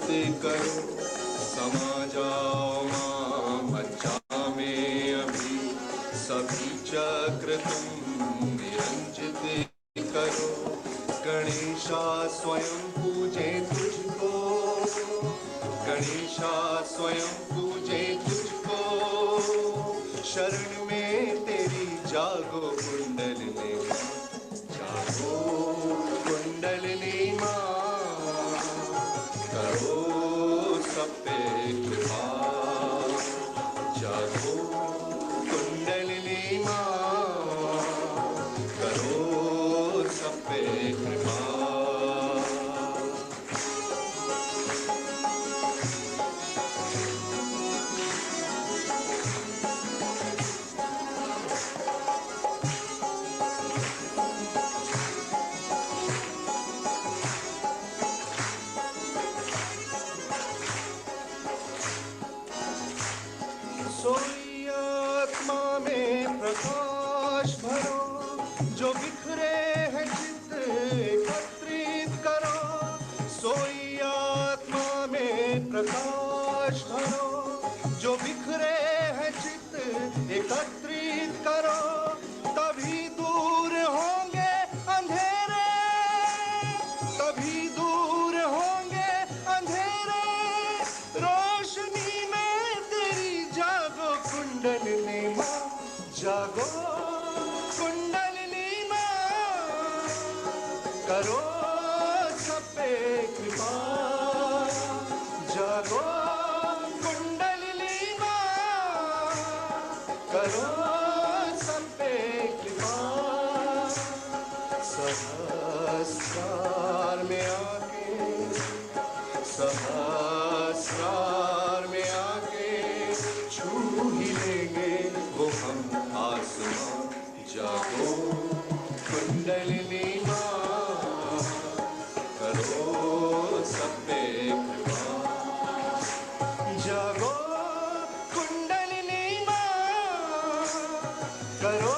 करो, समा जाओ मां मज्जा में अभी, सभी चक्र तुम निरंजित करो, गणेशा स्वयं पूजे तुझको, गणेशा स्वयं पूजे तुझको, शरण में तेरी जागो कुंडलिनी मां, जागो कुंडलिनी मां, करो सब पे कृपा, जागो कुंडलिनी मां, करो सब पे कृपा। सोई आत्मा में प्रकाश भरो, जो बिखरे हैं चित्त एकत्रित करो, सोई आत्मा में प्रकाश भरो, जो बिखरे हैं चित्त एकत्रित करो, तभी दूर होंगे अंधेरे, तभी दूर होंगे अंधेरे, रोशनी में तेरी जागो कुंडलिनी मां, जागो कुंडलिनी मां, करो सब पे कृपा, जागो कुंडलिनी मां, करो सब पे कृपा, सहस्रार में आके, सहस्रार में आके छू ही लेंगे वो हम आसमां, जागो कुंडलिनी मां, करो सब पे कृपा, जागो कुंडलिनी मां, करो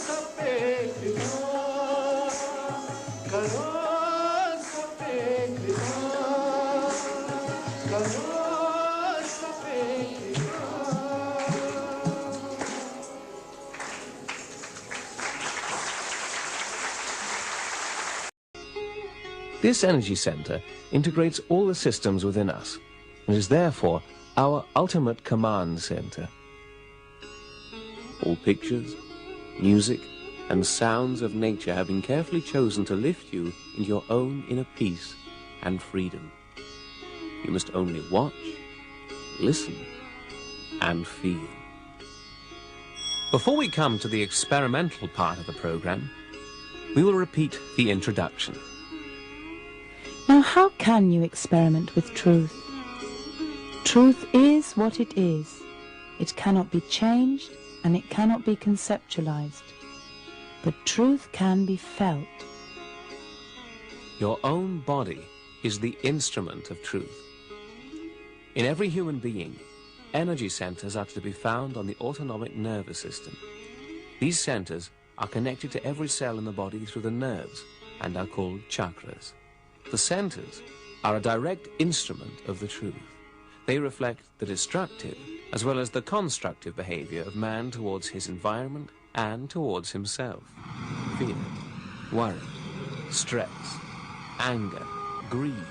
सब पे कृपा, करो सब पे कृपा, करो सब पे कृपा। This energy center integrates all the systems within us and is therefore our ultimate command center. All pictures, music, and sounds of nature have been carefully chosen to lift you into your own inner peace and freedom. You must only watch, listen, and feel. Before we come to the experimental part of the program, we will repeat the introduction. Now, how can you experiment with truth? Truth is what it is. It cannot be changed and it cannot be conceptualized. But truth can be felt. Your own body is the instrument of truth. In every human being, energy centers are to be found on the autonomic nervous system. These centers are connected to every cell in the body through the nerves and are called chakras. The centers are a direct instrument of the truth. They reflect the destructive as well as the constructive behavior of man towards his environment and towards himself. Fear, worry, stress, anger, greed,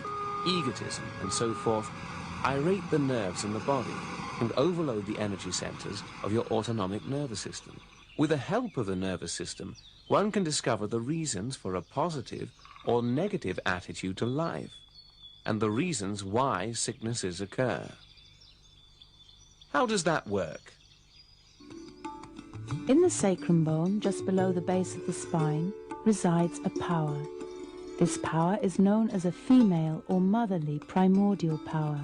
egotism, and so forth irate the nerves in the body and overload the energy centers of your autonomic nervous system. With the help of the nervous system, one can discover the reasons for a positive or negative attitude to life and the reasons why sicknesses occur. How does that work? In the sacrum bone, just below the base of the spine, resides a power. This power is known as a female or motherly primordial power,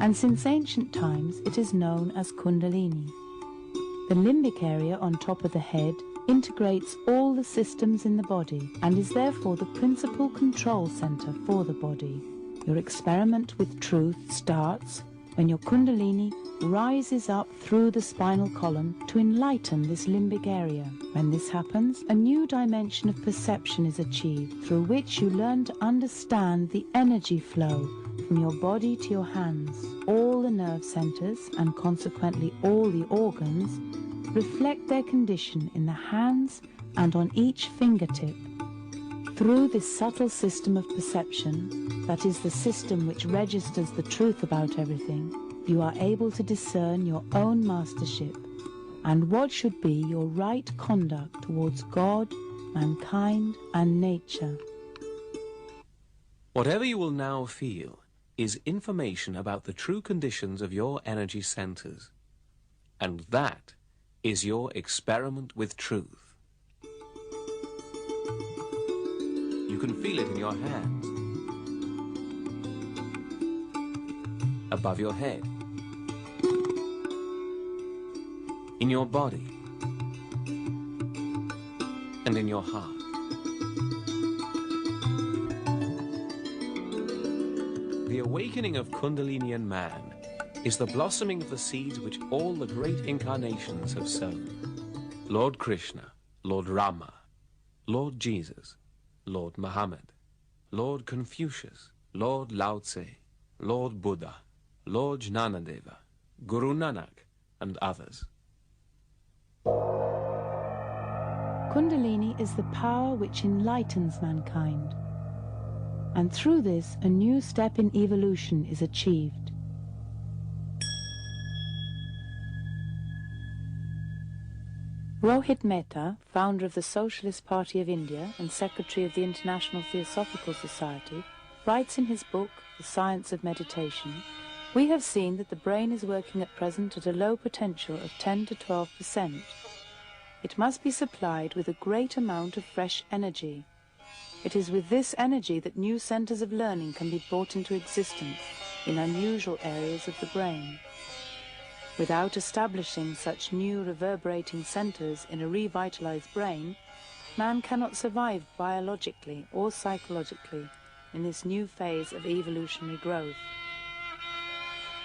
and since ancient times it is known as Kundalini. The limbic area on top of the head integrates all the systems in the body and is therefore the principal control center for the body. Your experiment with truth starts when your Kundalini rises up through the spinal column to enlighten this limbic area. When this happens, a new dimension of perception is achieved through which you learn to understand the energy flow from your body to your hands, all the nerve centers and consequently all the organs reflect their condition in the hands and on each fingertip. Through this subtle system of perception, that is the system which registers the truth about everything, you are able to discern your own mastership and what should be your right conduct towards God, mankind, and nature. Whatever you will now feel is information about the true conditions of your energy centers, and that is your experiment with truth. You can feel it in your hands, above your head, in your body, and in your heart. The awakening of Kundalini in man is the blossoming of the seeds which all the great incarnations have sown. Lord Krishna, Lord Rama, Lord Jesus, Lord Muhammad, Lord Confucius, Lord Lao Tse, Lord Buddha, Lord Jnanadeva, Guru Nanak, and others. Kundalini is the power which enlightens mankind, and through this a new step in evolution is achieved. Rohit Mehta, founder of the Socialist Party of India and secretary of the International Theosophical Society, writes in his book, The Science of Meditation, "We have seen that the brain is working at present at a low potential of 10 to 12%. It must be supplied with a great amount of fresh energy. It is with this energy that new centers of learning can be brought into existence in unusual areas of the brain. Without establishing such new reverberating centers in a revitalized brain, man cannot survive biologically or psychologically in this new phase of evolutionary growth."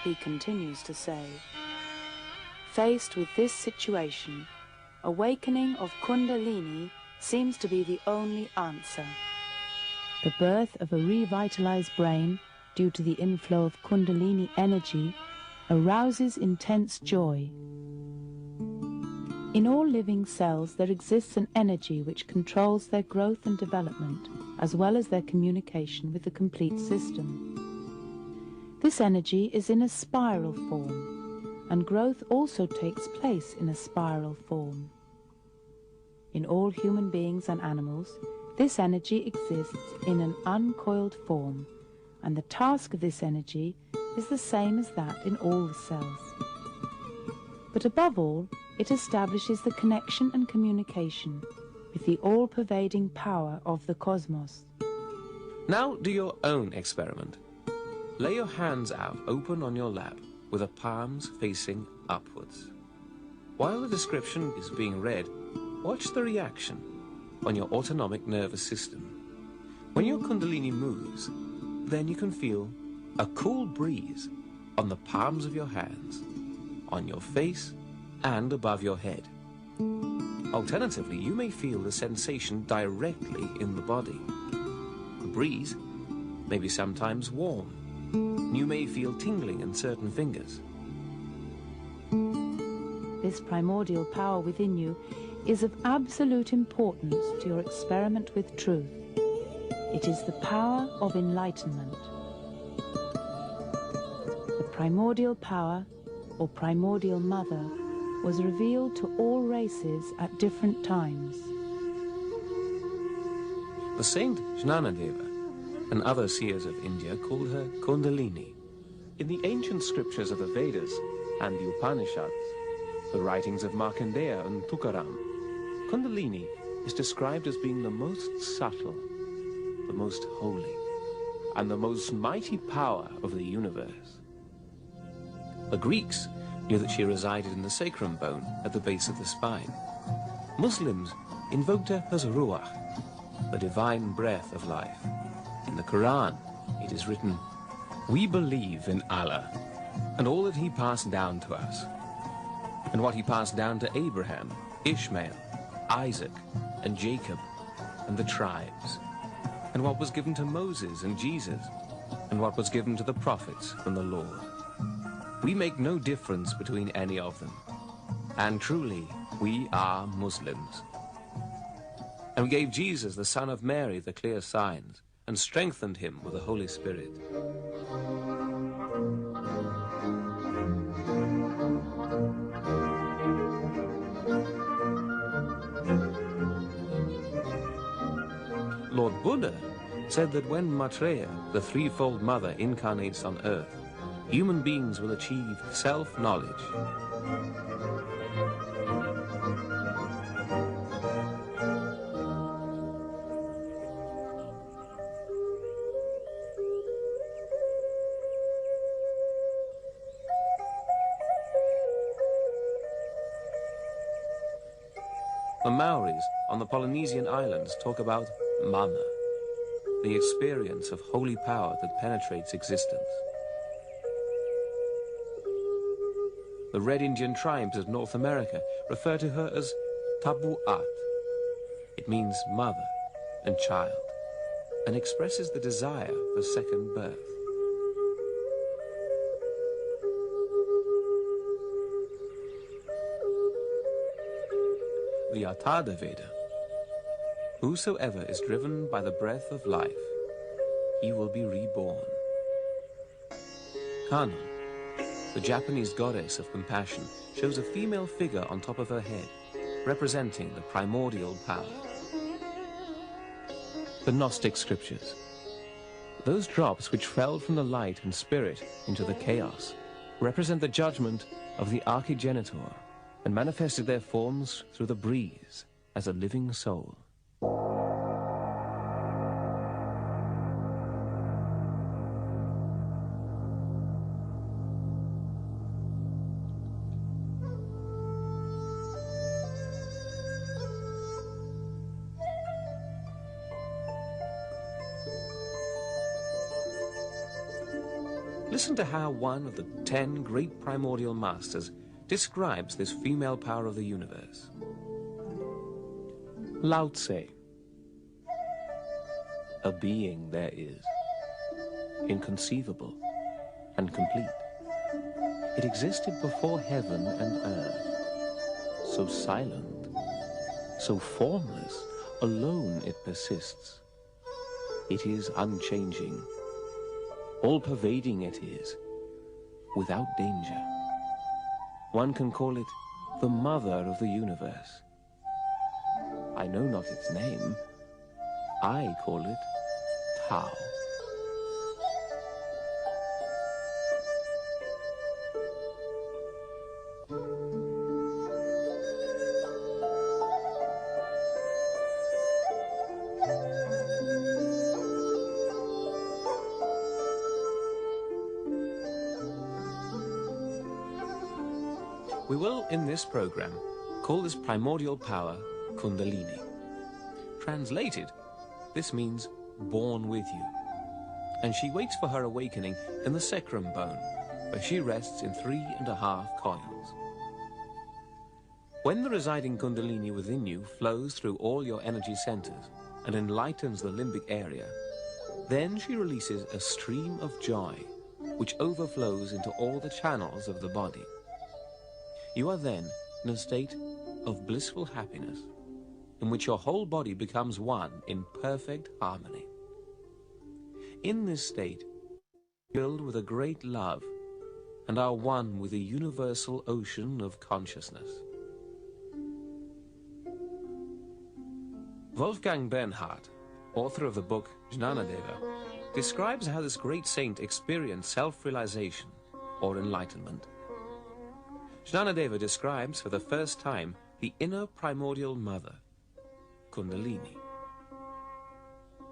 He continues to say, "Faced with this situation, awakening of Kundalini seems to be the only answer. The birth of a revitalized brain due to the inflow of Kundalini energy arouses intense joy. In all living cells there exists an energy which controls their growth and development, as well as their communication with the complete system. This energy is in a spiral form, and growth also takes place in a spiral form. In all human beings and animals, this energy exists in an uncoiled form, and the task of this energy is the same as that in all the cells. But above all, it establishes the connection and communication with the all-pervading power of the cosmos." Now do your own experiment. Lay your hands out open on your lap with the palms facing upwards. While the description is being read, watch the reaction on your autonomic nervous system. When your Kundalini moves, then you can feel a cool breeze on the palms of your hands, on your face, and above your head. Alternatively, you may feel the sensation directly in the body. The breeze may be sometimes warm. You may feel tingling in certain fingers. This primordial power within you is of absolute importance to your experiment with truth. It is the power of enlightenment. The primordial power, or primordial mother, was revealed to all races at different times. The saint Jnanadeva and other seers of India called her Kundalini. In the ancient scriptures of the Vedas and the Upanishads, the writings of Markandeya and Tukaram, Kundalini is described as being the most subtle, the most holy, and the most mighty power of the universe. The Greeks knew that she resided in the sacrum bone at the base of the spine. Muslims invoked her as Ruach, the divine breath of life. In the Quran, it is written, "We believe in Allah and all that he passed down to us, and what he passed down to Abraham, Ishmael, Isaac, and Jacob, and the tribes, and what was given to Moses and Jesus, and what was given to the prophets from the Lord. We make no difference between any of them. And truly, we are Muslims. And we gave Jesus, the Son of Mary, the clear signs, and strengthened him with the Holy Spirit. Lord Buddha said that when Maitreya, the threefold mother, incarnates on earth, human beings will achieve self-knowledge. The Maoris on the Polynesian islands talk about mana, the experience of holy power that penetrates existence. The Red Indian tribes of North America refer to her as tabu'at. It means mother and child, and expresses the desire for second birth. The Atharva Veda. Whosoever is driven by the breath of life, he will be reborn. Kanon, the Japanese goddess of compassion, shows a female figure on top of her head, representing the primordial power. The Gnostic scriptures. Those drops which fell from the light and spirit into the chaos represent the judgment of the Archigenitor and manifested their forms through the breeze as a living soul. Listen to how one of the 10 great primordial masters describes this female power of the universe. Lao Tse. A being there is, inconceivable and complete. It existed before heaven and earth, so silent, so formless, alone it persists. It is unchanging. All-pervading it is, without danger. One can call it the mother of the universe. I know not its name. I call it Tao. We will, in this program, call this primordial power Kundalini. Translated, this means born with you. And she waits for her awakening in the sacrum bone, where she rests in 3.5 coils. When the residing Kundalini within you flows through all your energy centers and enlightens the limbic area, then she releases a stream of joy, which overflows into all the channels of the body. You are then in a state of blissful happiness, in which your whole body becomes one in perfect harmony. In this state, filled with a great love, and are one with the universal ocean of consciousness. Wolfgang Bernhard, author of the book Jnanadeva, describes how this great saint experienced self-realization or enlightenment. Jnanadeva describes for the first time the inner primordial mother, Kundalini.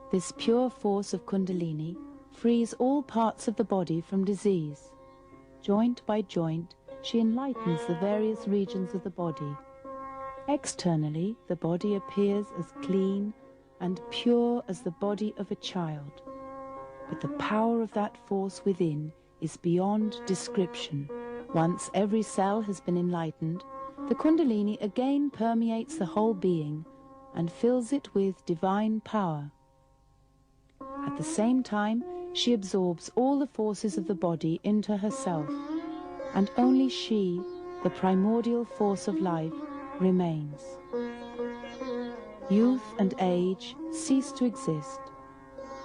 This pure force of Kundalini frees all parts of the body from disease. Joint by joint, she enlightens the various regions of the body. Externally, the body appears as clean and pure as the body of a child. But the power of that force within is beyond description. Once every cell has been enlightened, the Kundalini again permeates the whole being and fills it with divine power. At the same time, she absorbs all the forces of the body into herself, and only she, the primordial force of life, remains. Youth and age cease to exist,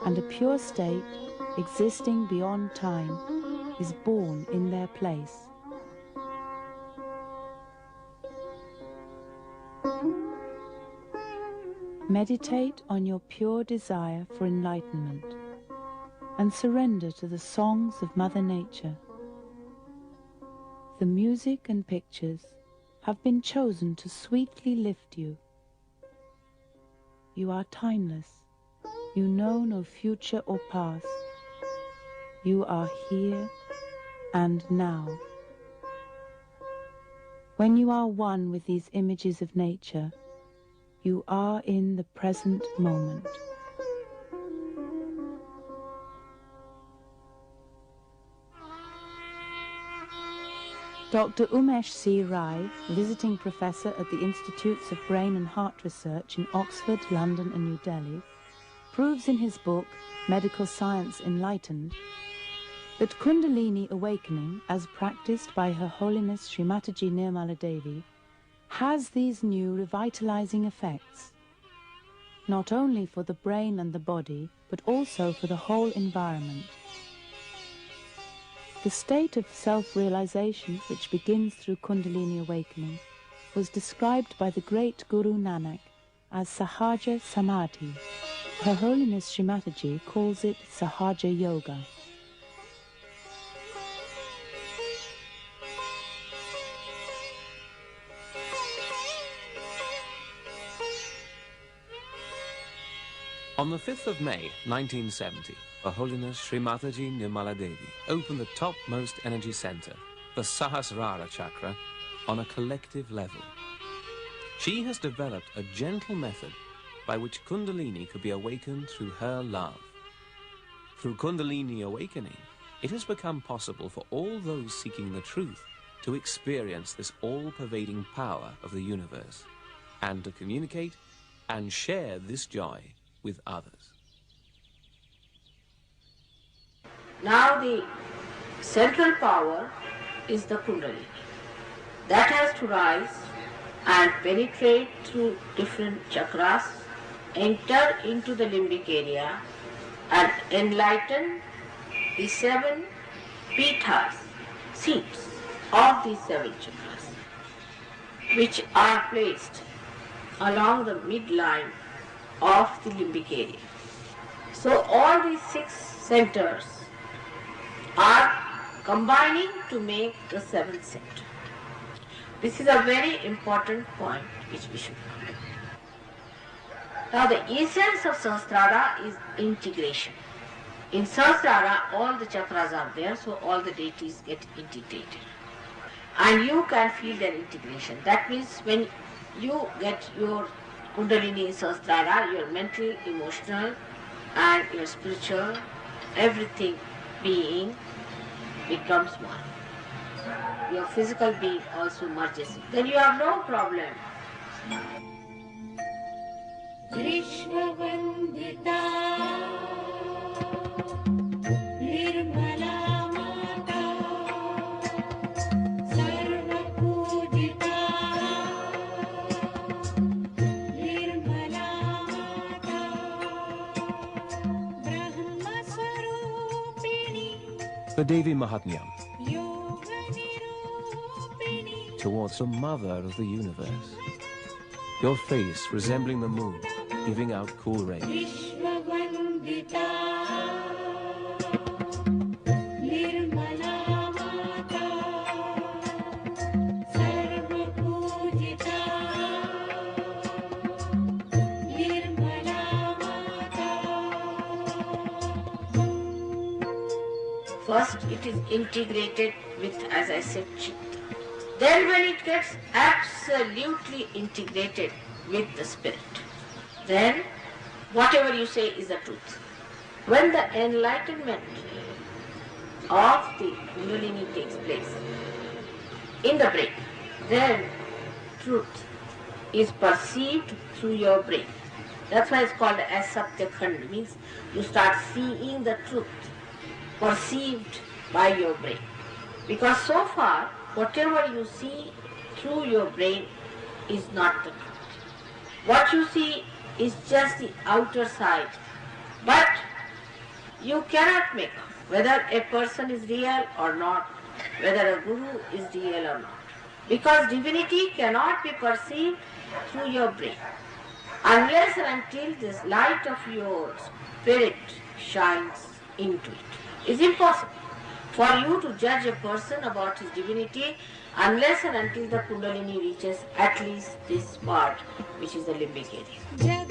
and a pure state, existing beyond time, is born in their place. Meditate on your pure desire for enlightenment and surrender to the songs of Mother Nature. The music and pictures have been chosen to sweetly lift you. You are timeless. You know no future or past. You are here and now. When you are one with these images of nature, you are in the present moment. Dr. Umesh C. Rai, visiting professor at the Institutes of Brain and Heart Research in Oxford, London and New Delhi, proves in his book, Medical Science Enlightened, that Kundalini awakening, as practiced by Her Holiness Shri Mataji Nirmala Devi, has these new revitalizing effects, not only for the brain and the body, but also for the whole environment. The state of self-realization which begins through Kundalini awakening was described by the great Guru Nanak as Sahaja Samadhi. Her Holiness Shri Mataji calls it Sahaja Yoga. On the 5th of May, 1970, Her Holiness Shri Mataji Nirmala Devi opened the topmost energy center, the Sahasrara chakra, on a collective level. She has developed a gentle method by which Kundalini could be awakened through her love. Through Kundalini awakening, it has become possible for all those seeking the truth to experience this all-pervading power of the universe, and to communicate and share this joy with others. Now the central power is the Kundalini. That has to rise and penetrate through different chakras, enter into the limbic area and enlighten the 7 pithas, seats of these 7 chakras, which are placed along the midline of the limbic area. So all these 6 centers are combining to make the 7th center. This is a very important point which we should know. Now the essence of Sahasrara is integration. In Sahasrara all the chakras are there, so all the deities get integrated. And you can feel their integration. That means when you get your Kundalini in Sahasrara, your mental, emotional and your spiritual, everything being becomes one. Your physical being also merges. Then you have no problem. The Devi Mahatmyam, towards the mother of the universe. Your face resembling the moon, giving out cool rays. First it is integrated with, as I said, Chitta. Then when it gets absolutely integrated with the spirit, then whatever you say is the truth. When the enlightenment of the Kundalini takes place in the brain, then truth is perceived through your brain. That's why it's called as Satya Khand, means you start seeing the truth perceived by your brain. Because so far, whatever you see through your brain is not the truth. What you see is just the outer side. But you cannot make out whether a person is real or not, whether a guru is real or not. Because divinity cannot be perceived through your brain unless and until this light of your spirit shines into it. It's impossible for you to judge a person about his divinity unless and until the Kundalini reaches at least this part, which is the limbic area.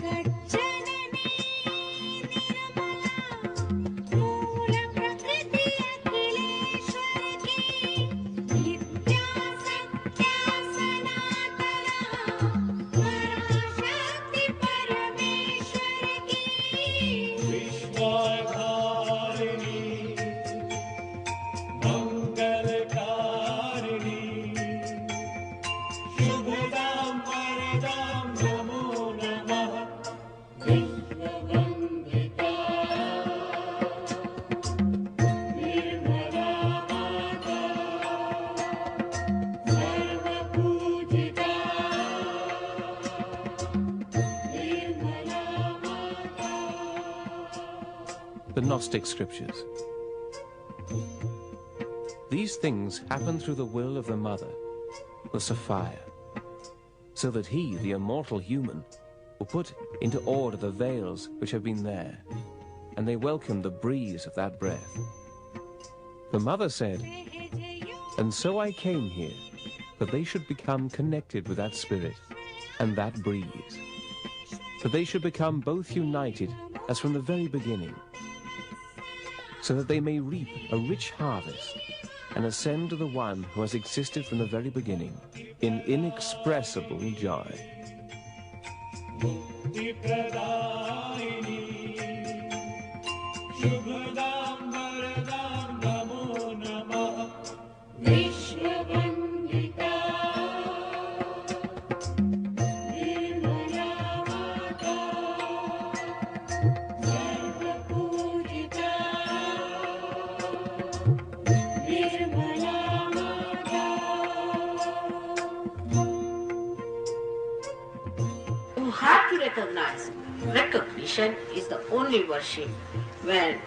The Gnostic Scriptures. These things happen through the will of the Mother, the Sapphire, so that he, the immortal human, will put into order the veils which have been there, and they welcome the breeze of that breath. The Mother said, "And so I came here, that they should become connected with that spirit and that breeze, that they should become both united as from the very beginning, so that they may reap a rich harvest and ascend to the one who has existed from the very beginning in inexpressible joy." Recognition is the only worship when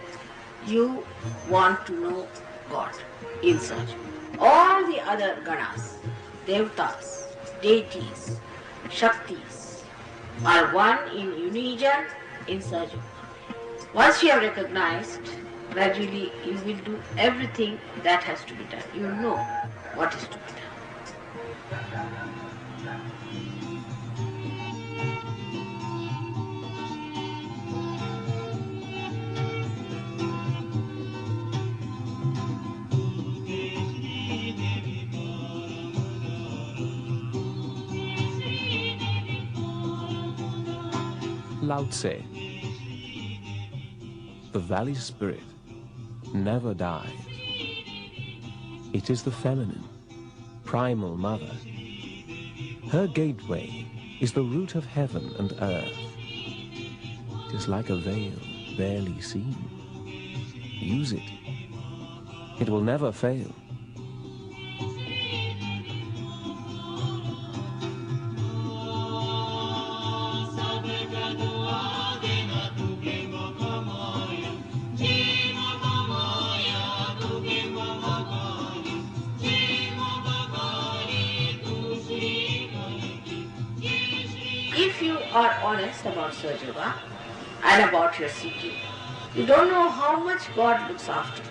you want to know God inside you. All the other ganas, devtas, deities, shaktis are one in unison inside you. Once you have recognized, gradually you will do everything that has to be done. You will know what is to be done. Lao Tse. The valley spirit never dies. It is the feminine, primal mother. Her gateway is the root of heaven and earth. It is like a veil barely seen. Use it. It will never fail. If you are honest about Sahaja Yoga and about your seeking, you don't know how much God looks after you.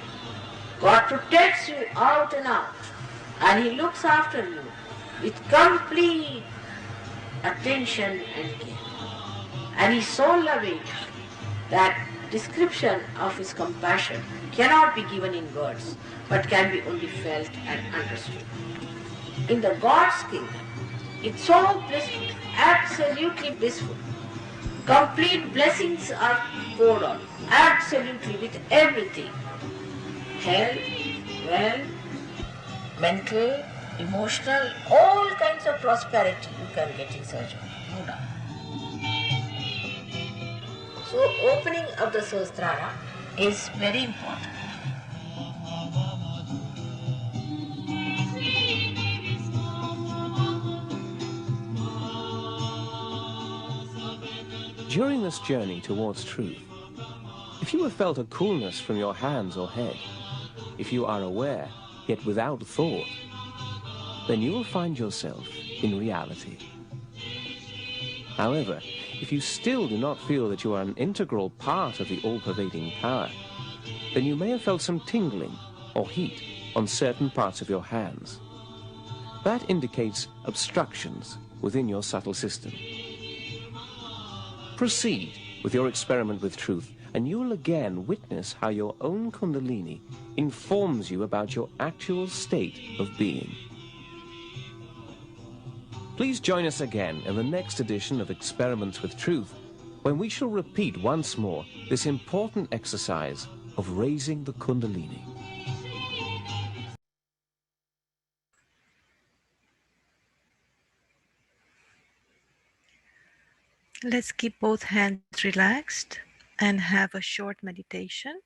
God protects you out and out, and He looks after you with complete attention and care. And He is so loving that description of His compassion cannot be given in words, but can be only felt and understood. In the God's kingdom, it's so blissful, absolutely blissful. Complete blessings are poured on, absolutely with everything. Health, wealth, mental, emotional, all kinds of prosperity you can get in Sahaja, no doubt. So opening of the Sahasrara is very important. During this journey towards truth, if you have felt a coolness from your hands or head, if you are aware, yet without thought, then you will find yourself in reality. However, if you still do not feel that you are an integral part of the all-pervading power, then you may have felt some tingling or heat on certain parts of your hands. That indicates obstructions within your subtle system. Proceed with your experiment with truth, and you will again witness how your own Kundalini informs you about your actual state of being. Please join us again in the next edition of Experiments with Truth, when we shall repeat once more this important exercise of raising the Kundalini. Let's keep both hands relaxed and have a short meditation.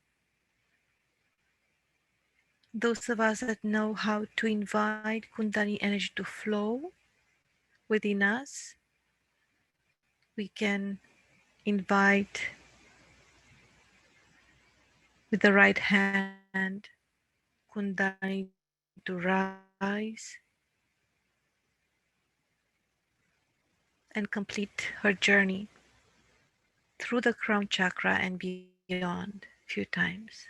Those of us that know how to invite Kundalini energy to flow within us, we can invite with the right hand Kundalini to rise and complete her journey through the Crown Chakra and beyond a few times.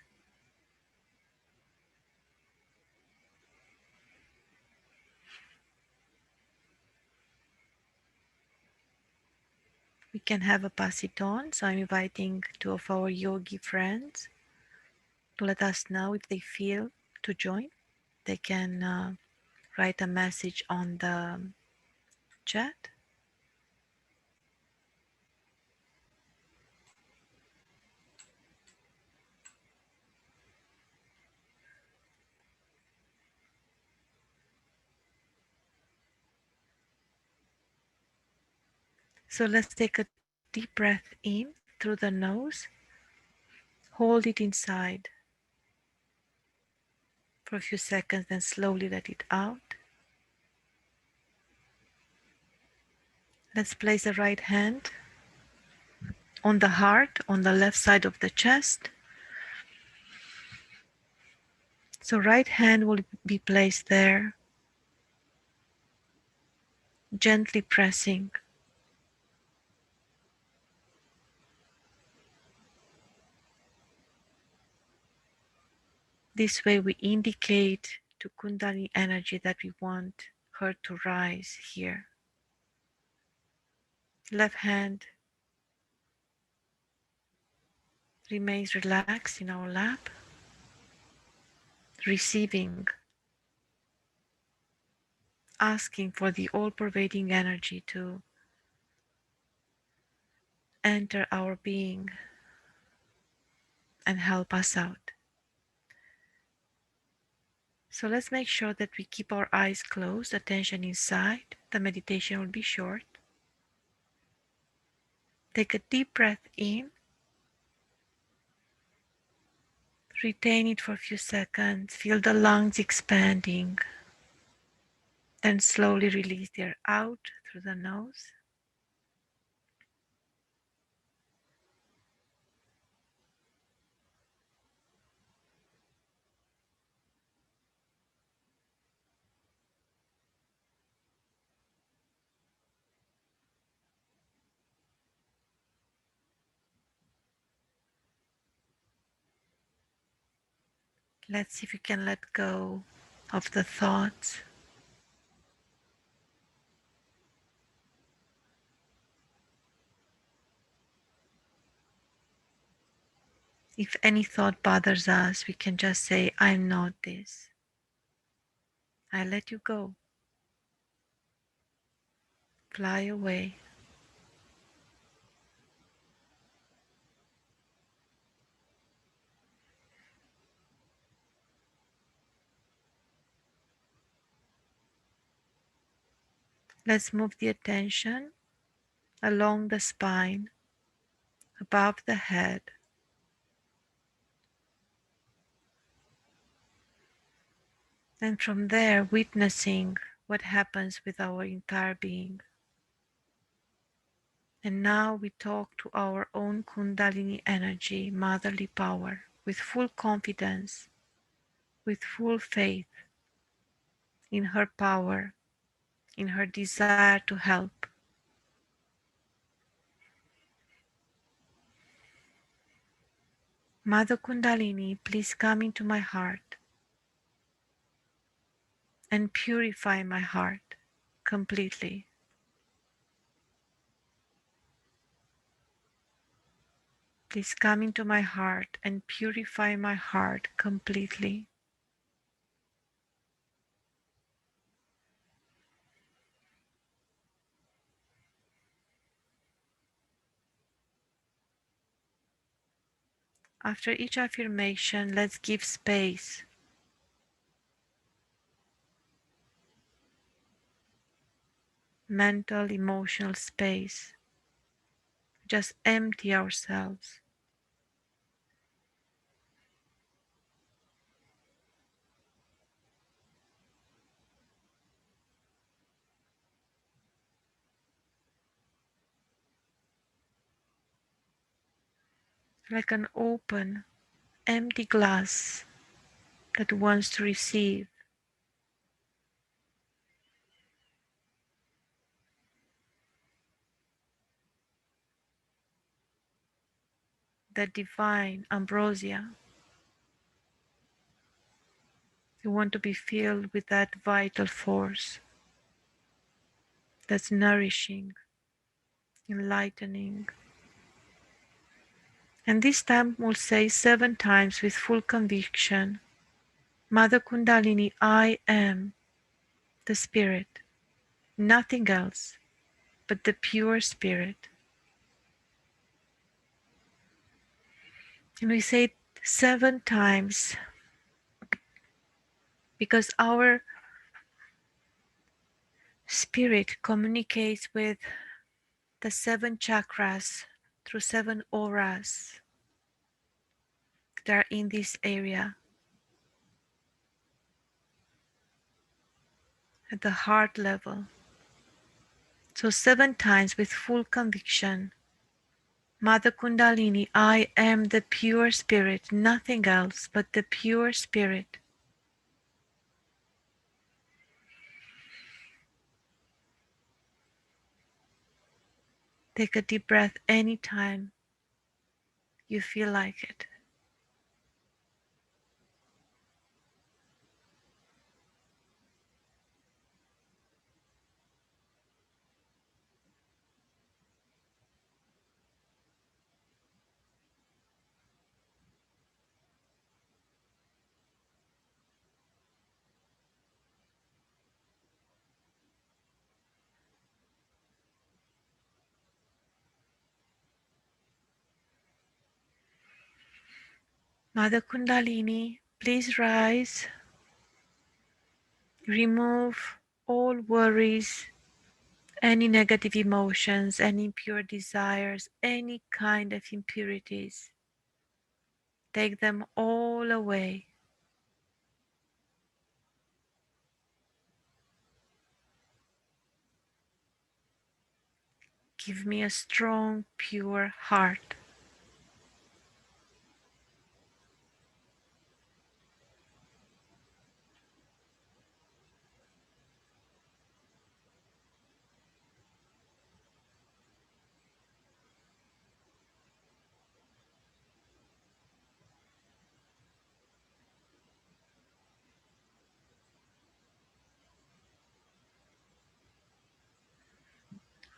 We can have a pass it on, so I'm inviting two of our yogi friends to let us know if they feel to join. They can write a message on the chat. So let's take a deep breath in through the nose. Hold it inside for a few seconds, then slowly let it out. Let's place the right hand on the heart, on the left side of the chest. So right hand will be placed there, gently pressing. This way we indicate to Kundalini energy that we want her to rise here. Left hand remains relaxed in our lap, receiving, asking for the all-pervading energy to enter our being and help us out. So let's make sure that we keep our eyes closed, attention inside. The meditation will be short. Take a deep breath in. Retain it for a few seconds. Feel the lungs expanding. Then slowly release the air out through the nose. Let's see if we can let go of the thoughts. If any thought bothers us, we can just say, I'm not this. I let you go. Fly away. Let's move the attention along the spine, above the head. And from there, witnessing what happens with our entire being. And now we talk to our own Kundalini energy, motherly power, with full confidence, with full faith in her power, in her desire to help. Mother Kundalini, please come into my heart and purify my heart completely. Please come into my heart and purify my heart completely. After each affirmation, let's give space. Mental, emotional space. Just empty ourselves. Like an open, empty glass that wants to receive the divine ambrosia. You want to be filled with that vital force that's nourishing, enlightening. And this time we'll say 7 times with full conviction, Mother Kundalini, I am the Spirit, nothing else but the pure Spirit. And we say it 7 times because our spirit communicates with the 7 chakras through 7 auras that are in this area at the heart level. So 7 times with full conviction, Mother Kundalini, I am the pure Spirit, nothing else but the pure Spirit. Take a deep breath anytime you feel like it. Mother Kundalini, please rise, remove all worries, any negative emotions, any impure desires, any kind of impurities. Take them all away. Give me a strong, pure heart.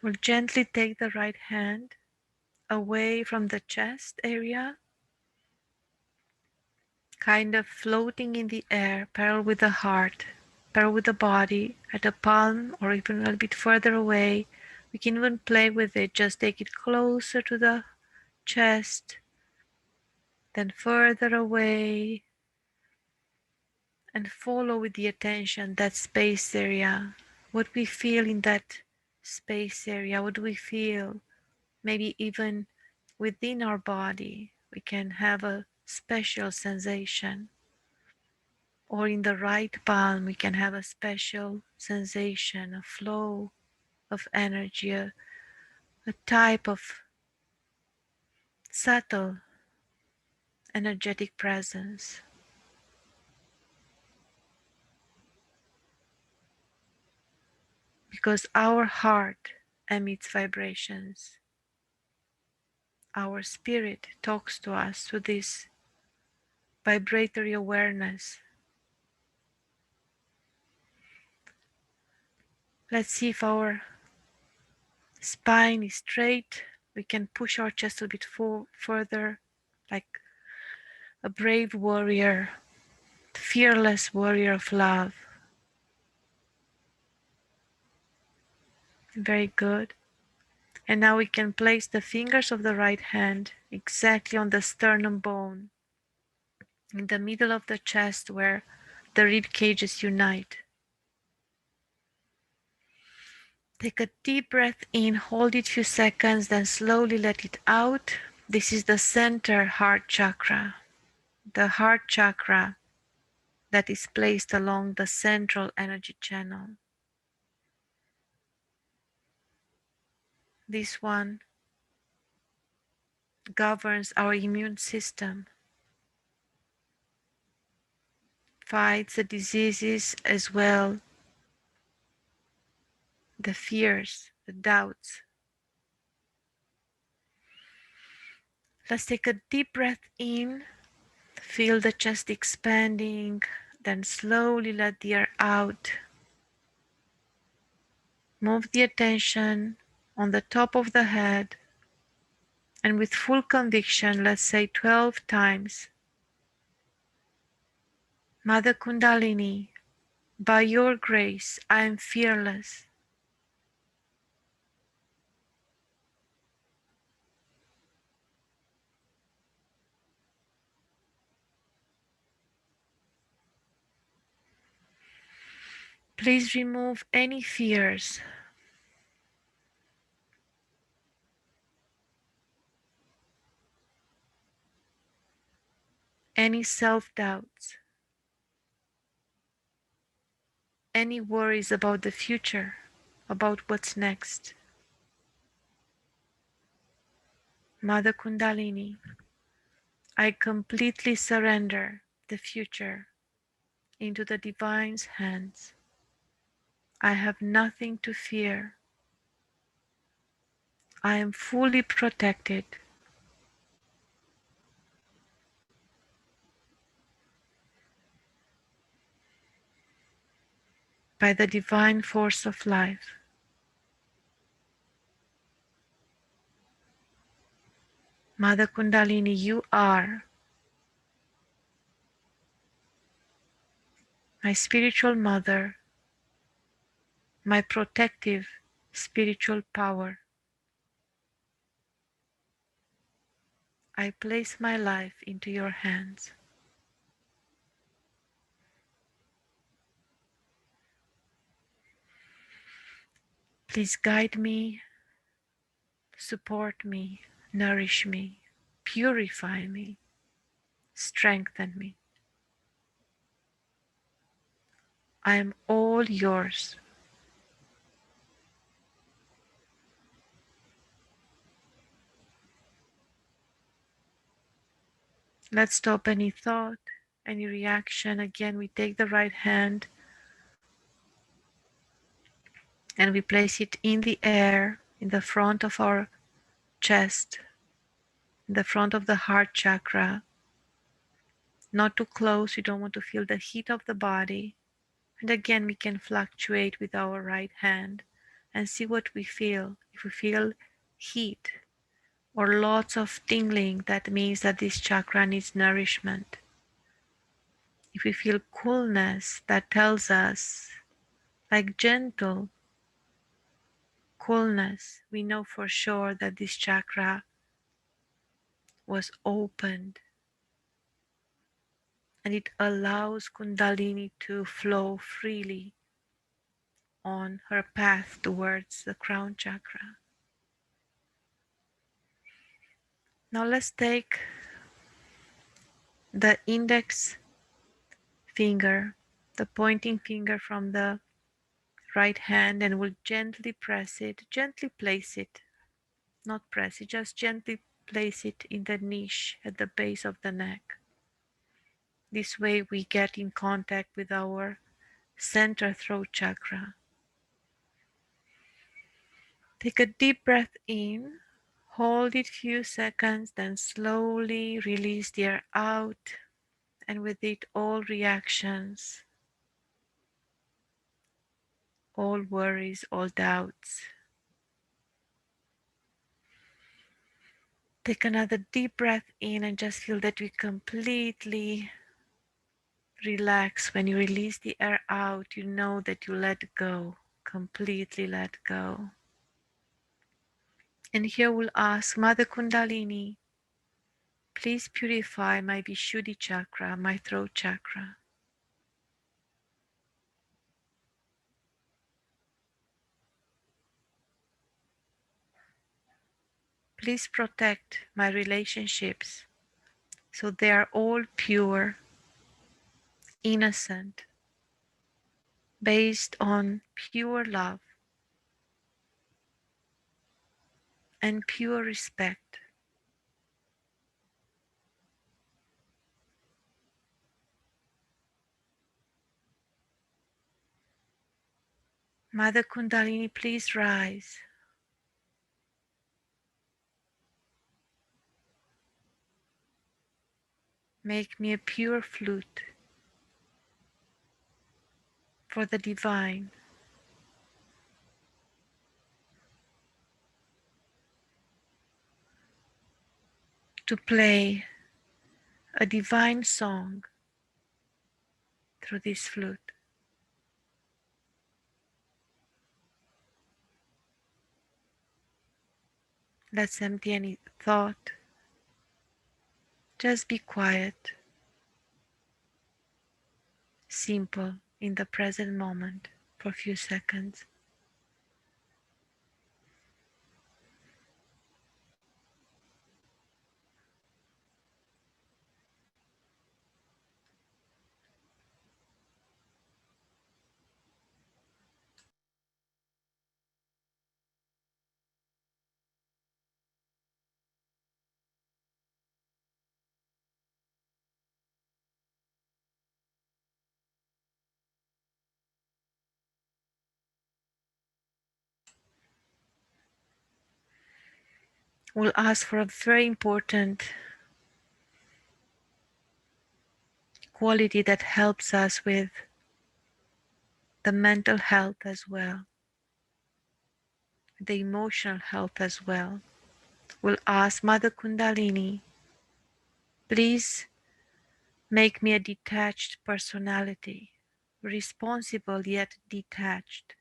We'll gently take the right hand away from the chest area, kind of floating in the air, parallel with the heart, parallel with the body, at a palm or even a little bit further away. We can even play with it, just take it closer to the chest, then further away, and follow with the attention that space area. What we feel in that space area, what do we feel? Maybe even within our body, we can have a special sensation. Or in the right palm, we can have a special sensation, a flow of energy, a type of subtle energetic presence. Because our heart emits vibrations, our spirit talks to us through this vibratory awareness. Let's see if our spine is straight. We can push our chest a bit further, like a brave warrior, fearless warrior of love. Very good. And now we can place the fingers of the right hand exactly on the sternum bone, in the middle of the chest where the rib cages unite. Take a deep breath in, hold it a few seconds, then slowly let it out. This is the center heart chakra, the heart chakra that is placed along the central energy channel. This one governs our immune system, fights the diseases as well, the fears, the doubts. Let's take a deep breath in, feel the chest expanding, then slowly let the air out. Move the attention on the top of the head, and with full conviction, let's say 12 times, Mother Kundalini, by your grace, I am fearless. Please remove any fears, any self-doubts, any worries about the future, about what's next. Mother Kundalini, I completely surrender the future into the Divine's hands. I have nothing to fear. I am fully protected. By the divine force of life. Mother Kundalini, you are my spiritual mother, my protective spiritual power. I place my life into your hands. Please guide me, support me, nourish me, purify me, strengthen me. I am all yours. Let's stop any thought, any reaction. Again, we take the right hand and we place it in the air, in the front of our chest, in the front of the heart chakra. Not too close, you don't want to feel the heat of the body. And again, we can fluctuate with our right hand and see what we feel. If we feel heat or lots of tingling, that means that this chakra needs nourishment. If we feel coolness, that tells us, like gentle coolness, we know for sure that this chakra was opened and it allows Kundalini to flow freely on her path towards the Crown Chakra. Now let's take the index finger, the pointing finger from the right hand, and we'll gently press it, gently place it not press it, just gently place it in the niche at the base of the neck. This way we get in contact with our center throat chakra. Take a deep breath in, hold it few seconds, then slowly release the air out, and with it all reactions, all worries, all doubts. Take another deep breath in and just feel that we completely relax. When you release the air out, you know that you let go, completely let go. And here we'll ask Mother Kundalini, please purify my Vishuddhi chakra, my throat chakra. Please protect my relationships so they are all pure, innocent, based on pure love and pure respect. Mother Kundalini, please rise. Make me a pure flute for the divine. To play a divine song through this flute. Let's empty any thought. Just be quiet, simple in the present moment for a few seconds. We'll ask for a very important quality that helps us with the mental health as well, the emotional health as well. We'll ask Mother Kundalini, please make me a detached personality, responsible yet detached.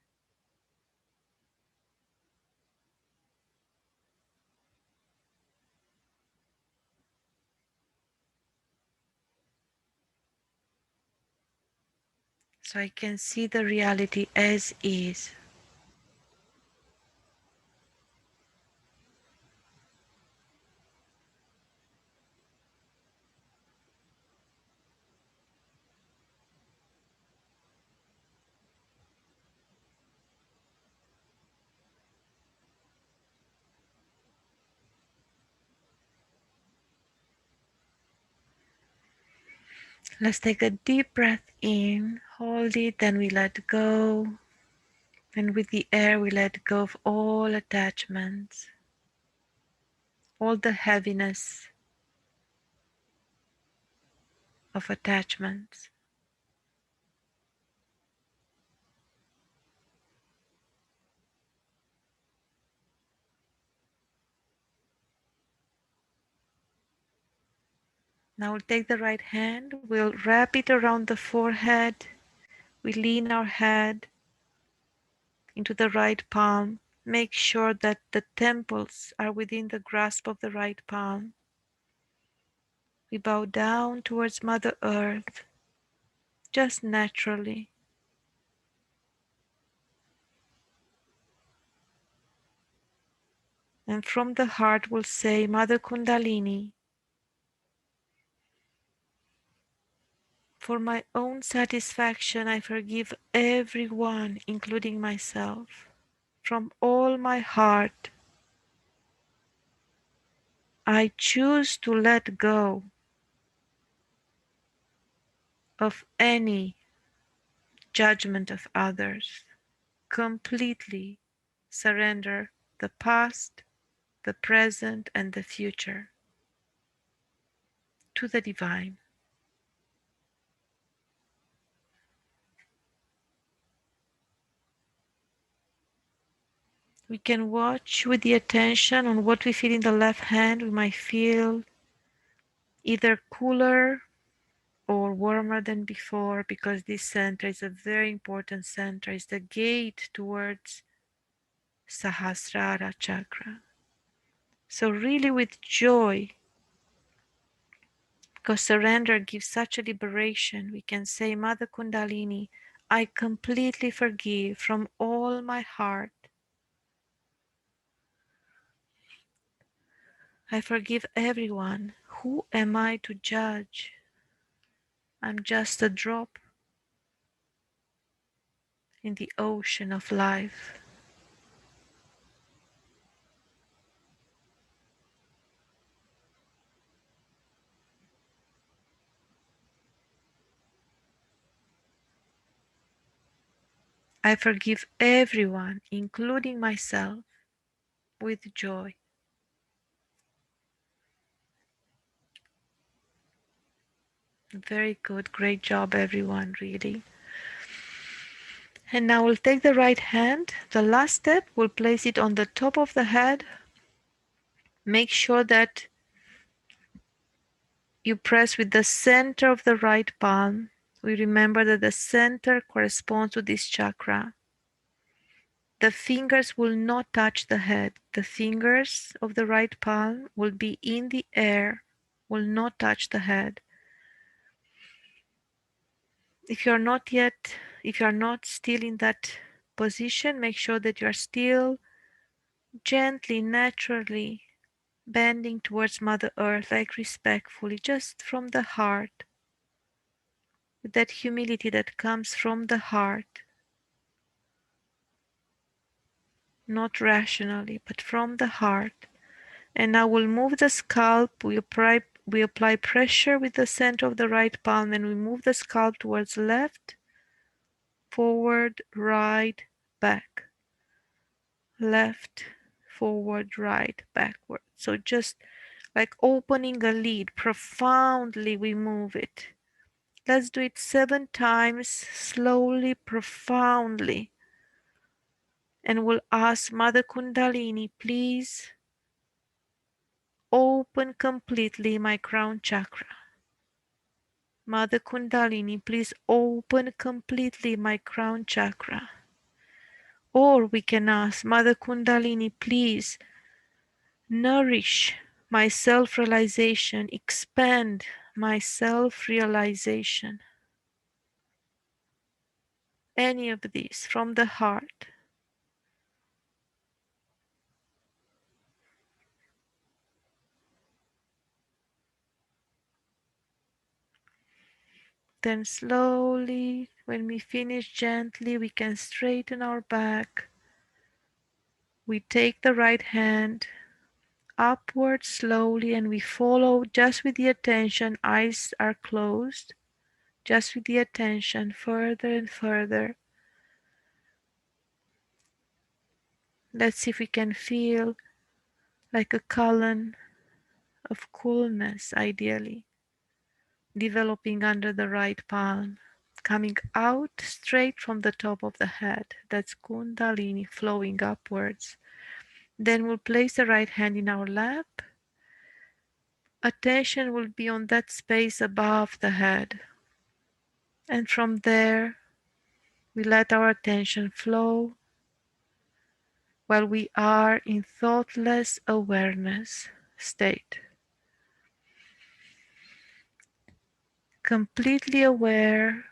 So I can see the reality as is. Let's take a deep breath in, hold it, then we let go. And with the air, we let go of all attachments, all the heaviness of attachments. Now we'll take the right hand, we'll wrap it around the forehead. We lean our head into the right palm. Make sure that the temples are within the grasp of the right palm. We bow down towards Mother Earth, just naturally. And from the heart we'll say, Mother Kundalini, for my own satisfaction, I forgive everyone, including myself, from all my heart. I choose to let go of any judgment of others, completely surrender the past, the present, and the future to the divine. We can watch with the attention on what we feel in the left hand. We might feel either cooler or warmer than before, because this center is a very important center. It's the gate towards Sahasrara chakra. So really with joy, because surrender gives such a liberation, we can say, Mother Kundalini, I completely forgive from all my heart. I forgive everyone. Who am I to judge? I'm just a drop in the ocean of life. I forgive everyone, including myself, with joy. Very good. Great job, everyone, really. And now we'll take the right hand. The last step, we'll place it on the top of the head. Make sure that you press with the center of the right palm. We remember that the center corresponds to this chakra. The fingers will not touch the head. The fingers of the right palm will be in the air, will not touch the head. If you are not still in that position, make sure that you are still gently, naturally bending towards Mother Earth, like respectfully, just from the heart, with that humility that comes from the heart, not rationally, but from the heart. And now we'll move the scalp. We apply pressure with the center of the right palm, and we move the scalp towards left, forward, right, back. Left, forward, right, backward. So just like opening a lid, profoundly we move it. Let's do it 7 times, slowly, profoundly. And we'll ask Mother Kundalini, please open completely my crown chakra. Mother Kundalini, please open completely my crown chakra. Or we can ask, Mother Kundalini, please nourish my self-realization, expand my self-realization. Any of these from the heart. Then slowly, when we finish gently, we can straighten our back. We take the right hand upward slowly and we follow just with the attention. Eyes are closed. Just with the attention further and further. Let's see if we can feel like a column of coolness, ideally, developing under the right palm, coming out straight from the top of the head. That's Kundalini flowing upwards. Then we'll place the right hand in our lap. Attention will be on that space above the head. And from there, we let our attention flow while we are in thoughtless awareness state. Completely aware,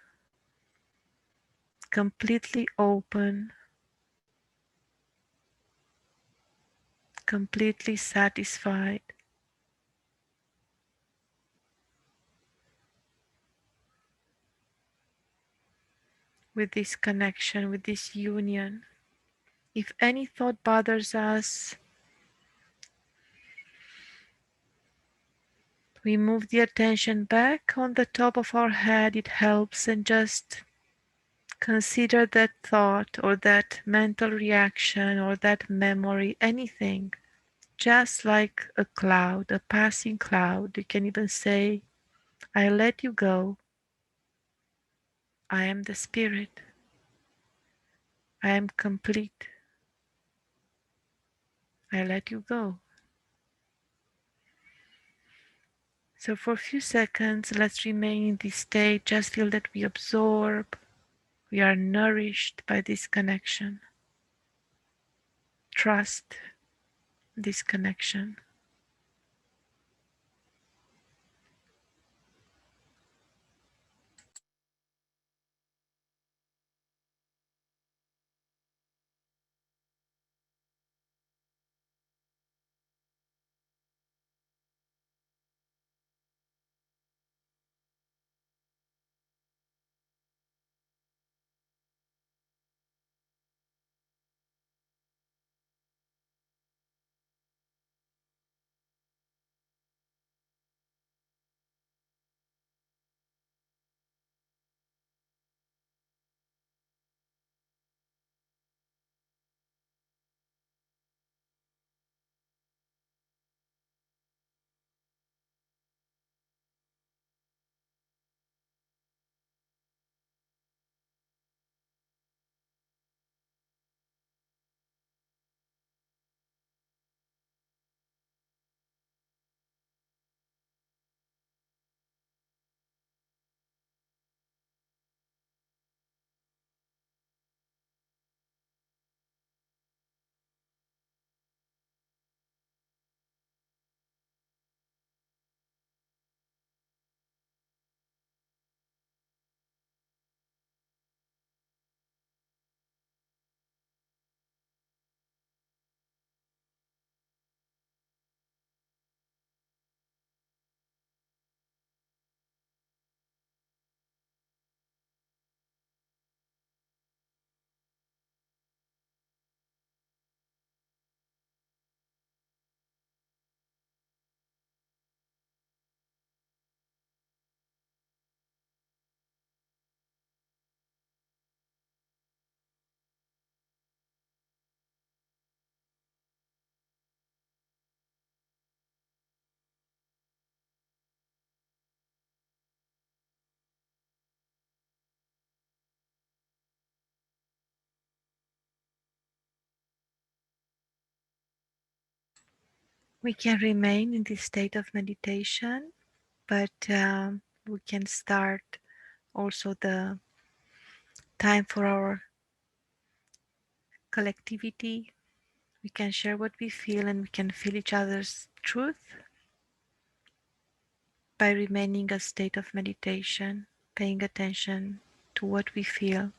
completely open, completely satisfied. With this connection, with this union. If any thought bothers us, We move the attention back on the top of our head. It helps, and just consider that thought or that mental reaction or that memory, anything, just like a cloud, a passing cloud. You can even say, I let you go. I am the spirit. I am complete. I let you go. So for a few seconds, let's remain in this state. Just feel that we absorb, we are nourished by this connection. Trust this connection. We can remain in this state of meditation, but we can start also the time for our collectivity. We can share what we feel and we can feel each other's truth by remaining a state of meditation, paying attention to what we feel.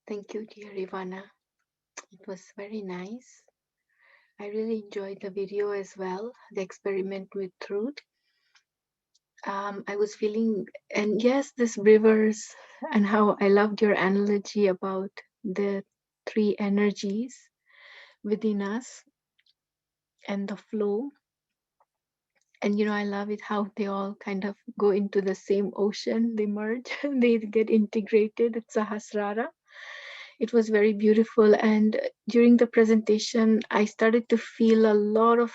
Thank you, dear Ivana. It was very nice. I really enjoyed the video as well, the experiment with truth. I was feeling, and yes, this rivers, and how I loved your analogy about the three energies within us and the flow. And I love it how they all kind of go into the same ocean. They merge, they get integrated. It's Sahasrara. It was very beautiful. And during the presentation, I started to feel a lot of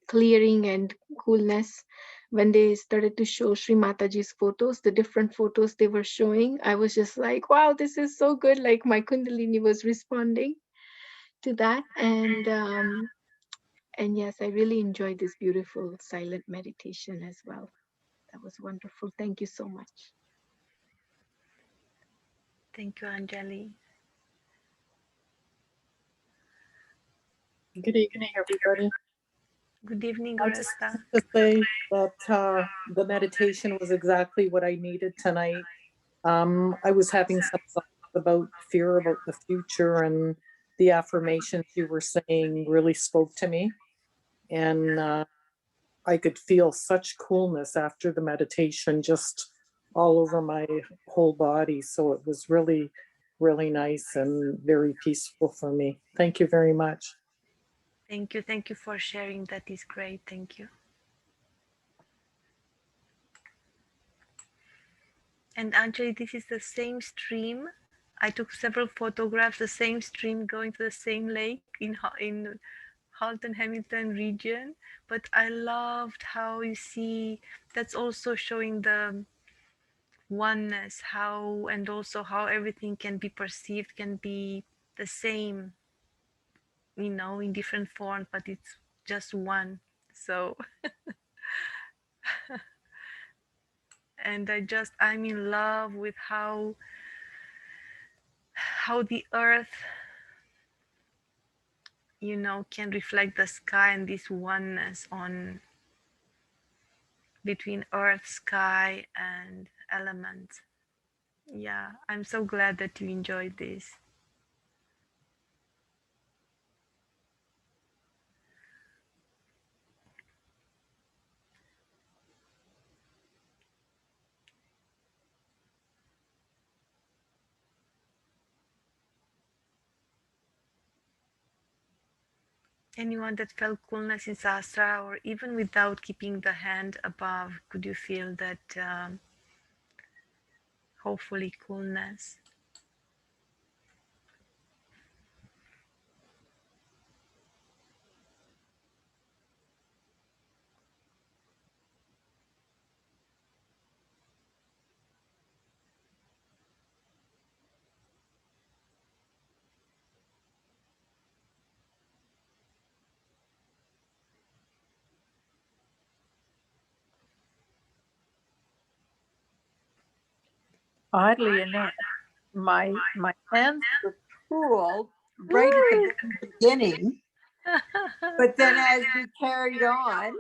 clearing and coolness when they started to show Shri Mataji's photos, the different photos they were showing. I was just like, wow, this is so good. Like my Kundalini was responding to that. And yes, I really enjoyed this beautiful silent meditation as well. That was wonderful. Thank you so much. Thank you, Anjali. Good evening, everybody. Good evening, I just Oresta. have to say that the meditation was exactly what I needed tonight. I was having some thoughts about fear about the future, and the affirmations you were saying really spoke to me. And I could feel such coolness after the meditation, just all over my whole body. So it was really, really nice and very peaceful for me. Thank you very much. Thank you. Thank you for sharing. That is great. Thank you. And Anjali, this is the same stream. I took several photographs, the same stream going to the same lake in Halton Hamilton region. But I loved how you see that's also showing the oneness, how and also how everything can be perceived, can be the same, in different forms, but it's just one. So and I'm in love with how the earth can reflect the sky, and this oneness on between earth, sky and elements. Yeah, I'm so glad that you enjoyed this. Anyone that felt coolness in Sahasrara, or even without keeping the hand above, could you feel that hopefully coolness? Oddly enough, my hands were cool right at the very beginning, but then as we carried on,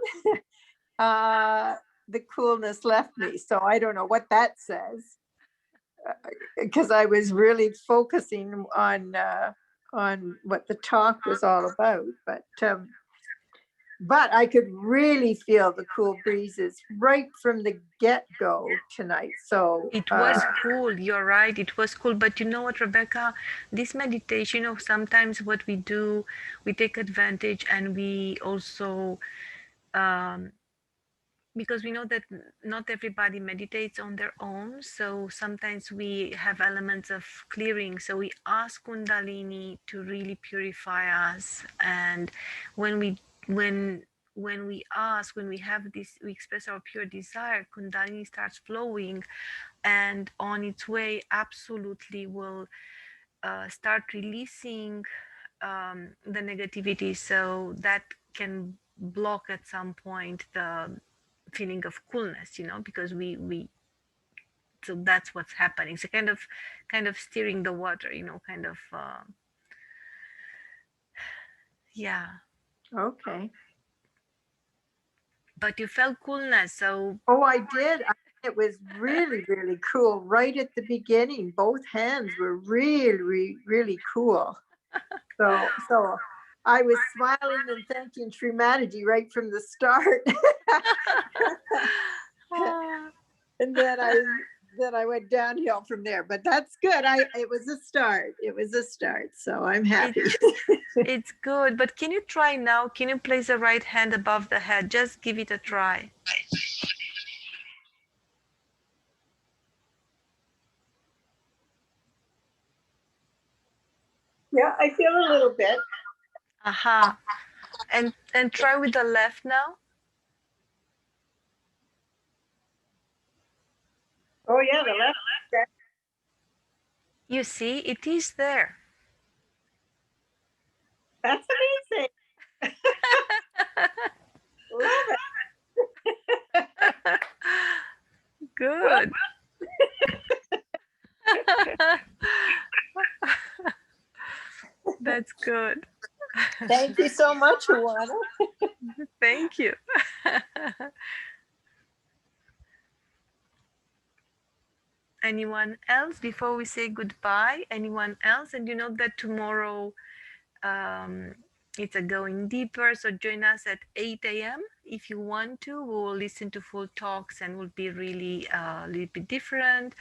the coolness left me. So I don't know what that says, because I was really focusing on what the talk was all about. But I could really feel the cool breezes right from the get-go tonight. So it was cool. You're right. It was cool. But you know what, Rebecca? This meditation, sometimes what we do, we take advantage, and we also, because we know that not everybody meditates on their own. So sometimes we have elements of clearing. So we ask Kundalini to really purify us. And when we ask, when we have this, we express our pure desire, Kundalini starts flowing, and on its way absolutely will start releasing the negativity, so that can block at some point the feeling of coolness, because we so that's what's happening. So kind of steering the water, kind of yeah. okay. But you felt coolness, so Oh, I did. It was really, really cool right at the beginning. Both hands were really, really cool. So I was smiling and thanking Shri Mataji right from the start. And then then I went downhill from there. But that's good. It was a start. It was a start. So I'm happy. It's good. But can you try now? Can you place the right hand above the head? Just give it a try. Yeah, I feel a little bit. Aha. And try with the left now. Oh yeah, the left. You see, it is there. That's amazing. Love it. Good. That's good. Thank you so much, Juana. Thank you. Anyone else before we say goodbye? Anyone else? And you know that tomorrow it's a going deeper, so join us at 8 a.m. if you want to. We will listen to full talks and will be really a little bit different,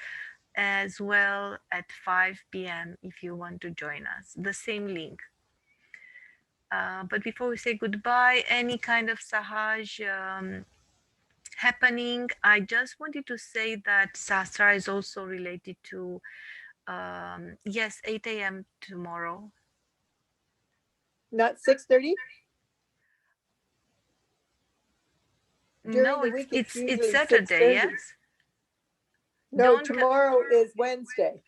as well at 5 p.m. if you want to join us. The same link. But before we say goodbye, any kind of Sahaj happening, I just wanted to say that Sahasrara is also related to, yes, 8 a.m. tomorrow. Not 6:30? No, it's Saturday, yes? No, tomorrow is Wednesday.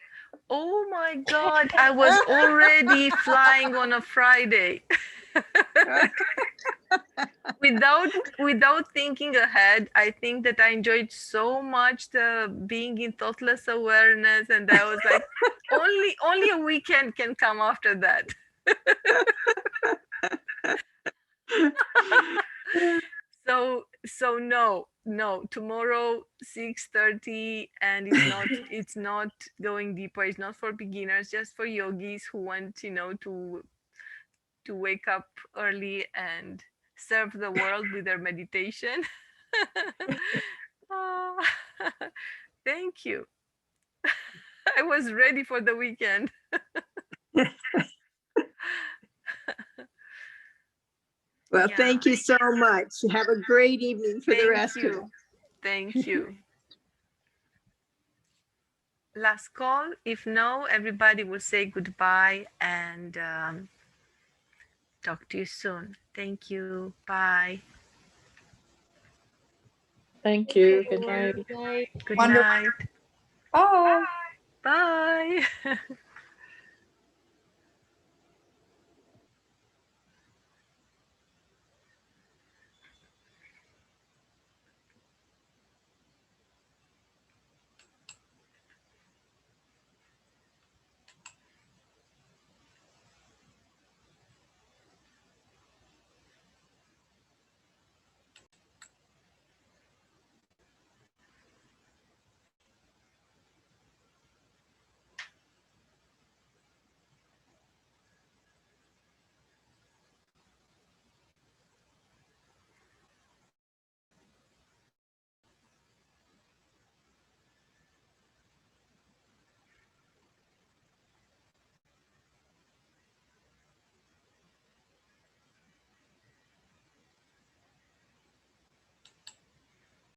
Oh my God, I was already flying on a Friday. Without thinking ahead, I think that I enjoyed so much the being in thoughtless awareness, and I was like, only a weekend can come after that. So no, tomorrow 6:30, and it's not going deeper. It's not for beginners, just for yogis who want, to wake up early and serve the world with their meditation. Thank you. I was ready for the weekend. Well, thank you so much. Have a great evening for the rest of it. Thank you. Last call. If no, everybody will say goodbye and talk to you soon. Thank you. Bye. Thank you. Good night. Good night. Bye. Bye.